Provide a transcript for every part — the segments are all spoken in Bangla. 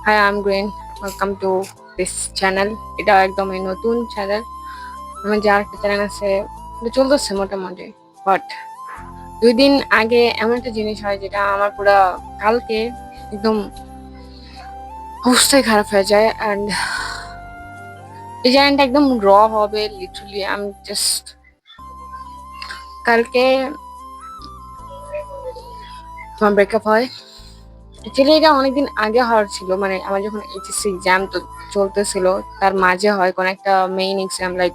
High, I am Green. Welcome to this channel. এটা একদমই নতুন চ্যানেল। আমার যার একটা চ্যানেল আছে, এটা চলতেছে মোটামুটি। বাট 2 দিন আগে এমন একটা জিনিস হয় যেটা আমার পুরো কালকে একদম অবস্থাই খারাপ হয়ে যায়। অ্যান্ড এই চ্যানেলটা একদম হবে লিটারালি। আমি জাস্ট কালকে আমার ব্রেকআপ হয়। অ্যাকচুয়ালি এটা অনেকদিন আগে হওয়ার ছিল, মানে আমার যখন এইচএসসি এক্সাম তো চলতেছিল, তার মাঝে হয় কোন একটা main exam, like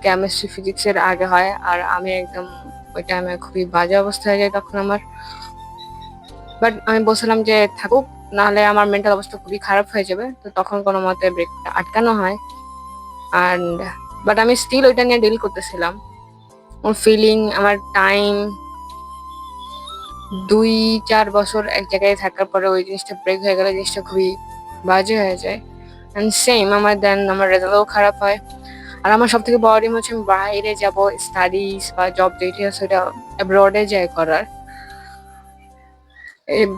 chemistry physics এর আগে হয়। আর আমি একদম ওই টাইমে খুবই বাজে অবস্থা হয়ে যায় তখন আমার। বাট আমি বলছিলাম যে থাকুক, নাহলে আমার মেন্টাল অবস্থা খুবই খারাপ হয়ে যাবে। তো তখন কোনো মতে ব্রেকটা আটকানো হয়। অ্যান্ড বাট আমি স্টিল ওইটা নিয়ে ডিল করতেছিলাম। আমার ফিলিং, আমার টাইম, 2-4 বছর এক জায়গায় থাকার পরে ওই জিনিসটা ব্রেক হয়ে গেলে জিনিসটা খুবই বাজে হয়ে যায়। অ্যান্ড সেম আমার দেন আমার রেজাল্টও খারাপ হয়। আর আমার সব থেকে বড় ড্রিম হচ্ছে আমি বাইরে যাব, স্টাডিজ বা জব যেটি আছে ওটা অ্যাব্রডে যাই করার।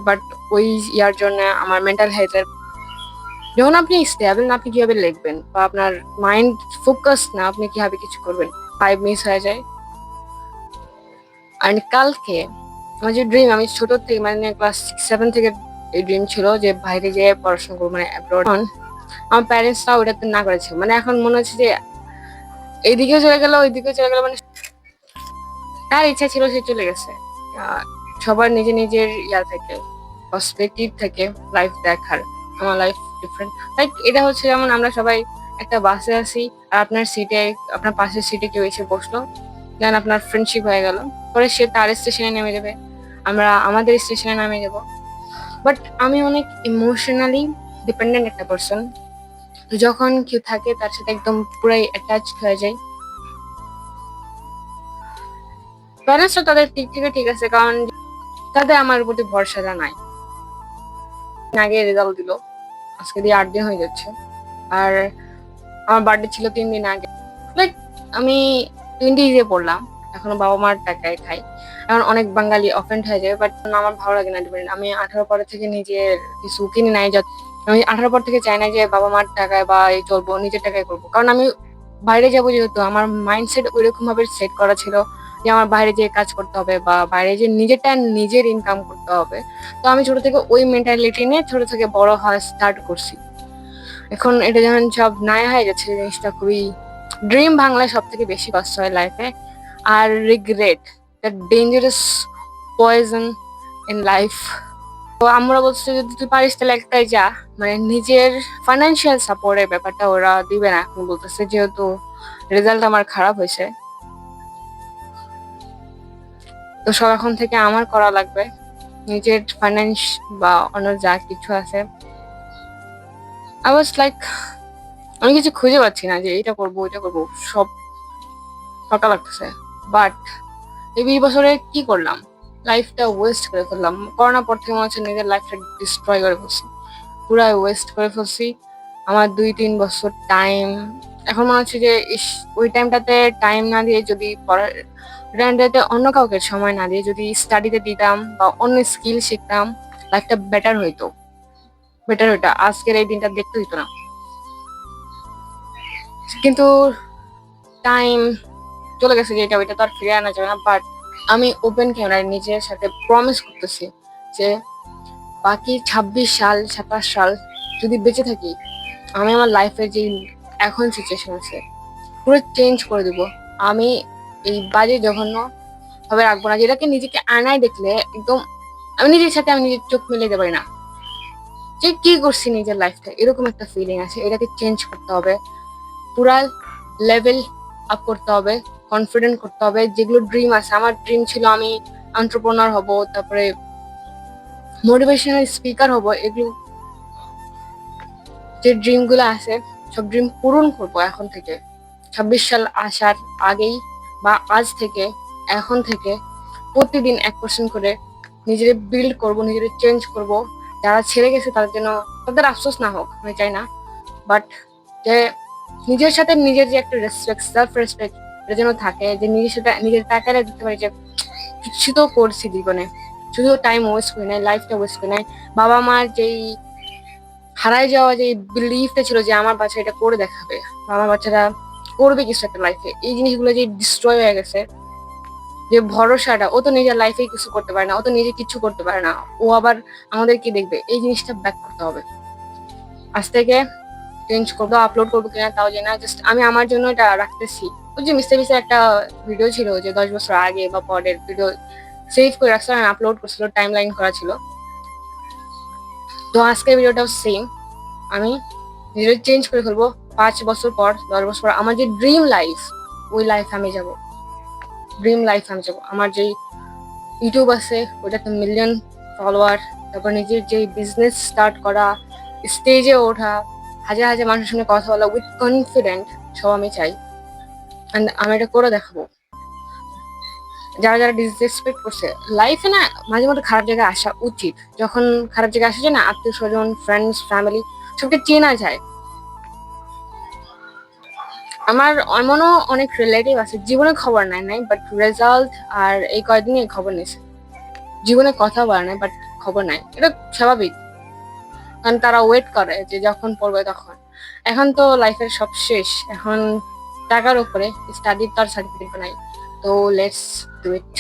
বাট ওই ইয়ার জন্য আমার মেন্টাল হেলথের, যখন আপনি স্টেবল না, আপনি কিভাবে লিখবেন বা আপনার মাইন্ড ফোকাস না, আপনি কিভাবে কিছু করবেন, 5 মিস হয়ে যায়। আর কালকে আমার যে ড্রিম, আমি ছোট থেকে মানে ক্লাস 6-7 থেকে এই ড্রিম ছিল যে বাইরে যেয়ে পড়াশোনা করবো, মানে অ্যাব্রড। আমার প্যারেন্টসরা ওটাতে না করেছে, মানে এখন মনে হচ্ছে যে এইদিকে চলে গেল ওইদিকে চলে গেল, মানে তার ইচ্ছা ছিল সে চলে গেছে। আহ, সবার নিজের নিজের ইয়া থেকে, পার্সপেক্টিভ থেকে লাইফ দেখার। আমার লাইফ ডিফারেন্ট। লাইক এটা হচ্ছে যেমন আমরা সবাই একটা বাসে আছি, আর আপনার সিটে, আপনার পাশের সিটে কেউ এসে বসলো, দেন আপনার ফ্রেন্ডশিপ হয়ে গেল। পরে সে তার স্টেশনে নেমে যাবে, আমরা আমাদের স্টেশনে নামে যাব। বাট আমি অনেক ইমোশনালি ডিপেন্ডেন্ট একটা পার্সন। তো যখন কেউ থাকে তার সাথে একদম পুরাই অ্যাটাচড হয়ে যায়। প্যারেন্টসরা তাদের দিক থেকে ঠিক আছে, কারণ তাদের আমার প্রতি ভরসাটা নাই। আগে রেজাল্ট দিল, আজকে দিয়ে 8 দিন হয়ে যাচ্ছে। আর আমার বার্থডে ছিল 3 দিন আগে। লাইক আমি 20 পড়লাম, এখনো বাবা মার টাকায় খাই। এখন অনেক বাঙালি অফেন্ড হয়ে যাবে, বাট আমার ভালো লাগে না। আমি 18 পরে থেকে নিজের কিছু কিনে নাই। আমি 18 পর থেকে চাই না যে বাবা মার টাকায় বা এই চলবো, নিজের টাকায় করবো। কারণ আমি বাইরে যাবো, যেহেতু আমার মাইন্ডসেট ওইরকম ভাবে সেট করা ছিল যে আমার বাইরে যেয়ে কাজ করতে হবে বা বাইরে যে নিজেরটা নিজের ইনকাম করতে হবে। তো আমি ছোট থেকে ওই মেন্টালিটি নিয়ে ছোট থেকে বড় হওয়া স্টার্ট করছি। এখন এটা যখন সব নাই হয়ে যাচ্ছে, জিনিসটা খুবই, ড্রিম ভাঙলে সব থেকে বেশি কষ্ট হয় লাইফে। আর regret, the dangerous poison in life. তো আমরা বলছে যদি তুই পারিস তাহলে একটাই যা, মানে নিজের ফাইন্যান্সিয়াল সাপোর্টের ব্যাপারটা ওরা দিবে না এখন বলতেছে, যেহেতু রেজাল্ট আমার খারাপ হয়েছে। তো সব এখন থেকে আমার করা লাগবে, নিজের ফাইন্যান্স বা অন্য যা কিছু আছে। আই ওয়াজ লাইক, আমি কিছু খুঁজে পাচ্ছি না যে এটা করবো ওইটা করবো, সব ফাঁকা লাগতেছে। বাট এই 20 বছরে কি করলাম, লাইফটা ওয়েস্ট করে ফেললাম। করোনার পর থেকে মনে হচ্ছে নিজের লাইফটা ডিস্ট্রয় করে ফেলছি, পুরাই ওয়েস্ট করে ফেলছি। আমার 2-3 বছর টাইম, এখন মনে হচ্ছে যে ওই টাইমটাতে টাইম না দিয়ে যদি পড়াতে অন্য কাউকে সময় না দিয়ে যদি স্টাডিতে দিতাম বা অন্য স্কিল শিখতাম, লাইফটা বেটার হইতো। বেটার হইতো, আজকের এই দিনটা দেখতে হইতো না। কিন্তু টাইম চলে গেছে, যেটা ওইটা তো আর ফিরে আনা যাবে না। বাট আমি ওপেন ক্যামেরায় নিজের সাথে প্রমিস করতেছি যে বাকি 26 সাল 27 সাল যদি বেঁচে থাকি, আমি আমার লাইফের যে এখন সিচুয়েশন আছে পুরো চেঞ্জ করে দিব। আমি এই বাজে জঘন্য ভাবে রাখবো না, যেটাকে নিজেকে আয়নায় দেখলে একদম আমি নিজের সাথে আমি নিজের চোখ মিলাতে পারি না যে কি করছি নিজের লাইফটা, এরকম একটা ফিলিং আছে। এটাকে চেঞ্জ করতে হবে, পুরা লেভেল আপ করতে হবে, কনফিডেন্ট করতে হবে। যেগুলো ড্রিম আছে, আমার ড্রিম ছিল আমি এন্টারপ্রেনার হব, তারপরে মোটিভেশনাল স্পিকার হব। এগুলো যে ড্রিম গুলো আছে, সব ড্রিম পূরণ করবো এখন থেকে। 26 সাল আসার আগেই বা আজ থেকে, এখন থেকে প্রতিদিন 1% করে নিজের বিল্ড করব, নিজের চেঞ্জ করব। যারা ছেড়ে গেছে তাদের জন্য তাদের আফসোস না হোক, আমি চাই না। বাট যে নিজের সাথে নিজের যে একটা রেসপেক্ট, সেলফ রেসপেক্ট, এটা যেন থাকে, যে নিজের সাথে নিজের টাকাটা দিতে পারি যে কিছু তো করছি জীবনে, শুধু টাইম ওয়েস্ট করি নাই, লাইফটা ওয়েস্ট করি নাই। বাবা মার যেই হারাই যাওয়া যে বিলিফটা ছিল যে আমার বাচ্চা এটা করে দেখাবে বা আমার বাচ্চারা করবে কিছু একটা লাইফে, এই জিনিসগুলো যে ডিস্ট্রয় হয়ে গেছে, যে ভরসাটা, ও তো নিজের লাইফে কিছু করতে পারে না, ও তো নিজে কিছু করতে পারে না, ও আবার আমাদের কি দেখবে, এই জিনিসটা ব্যাক করতে হবে। আজ থেকে চেঞ্জ করবো, আপলোড করবো কিনা তাও জানি না, জাস্ট আমি আমার জন্য এটা রাখতেছি। ওই যে মিস্টার বিসের একটা ভিডিও ছিল যে 10 বছর আগে বা পরের ভিডিও সেভ করে রাখছিল, আমি আপলোড করছিল, টাইম লাইন করা ছিল। তো আজকের ভিডিওটাও সেম, আমি নিজের চেঞ্জ করে ফেলবো। 5 বছর পর, 10 বছর পর আমার যে ড্রিম লাইফ, ওই লাইফ আমি যাবো, ড্রিম লাইফ আমি যাবো। আমার যে ইউটিউব আছে ওটাতে মিলিয়ন ফলোয়ার, তারপর নিজের যে বিজনেস স্টার্ট করা, স্টেজে ওঠা, হাজার হাজার মানুষের সঙ্গে কথা বলা উইথ কনফিডেন্ট, সব আমি চাই। আমি এটা করে দেখাবো। যারা যারা ডিসরেসপেক্ট করছে লাইফে, না মাঝে মধ্যে খারাপ জায়গায় আসা উচিত। যখন খারাপ জায়গায় আসা যায় না, আত্মীয় স্বজন, ফ্রেন্ডস, ফ্যামিলি সবকে চেনা যায়। আমার এমনও অনেক রিলেটিভ আছে জীবনে খবর নাই বাট রেজাল্ট আর এই কয়দিনে খবর নিয়েছে, জীবনে কথা বলে নাই বাট খবর নাই। এটা স্বাভাবিক, কারণ তারা ওয়েট করে যে যখন পড়বে তখন। এখন তো লাইফের সব শেষ, এখন টাকার উপরে, স্টাডির তো আর সার্টিফিকেট নাই। তো লেটস ডু ইট।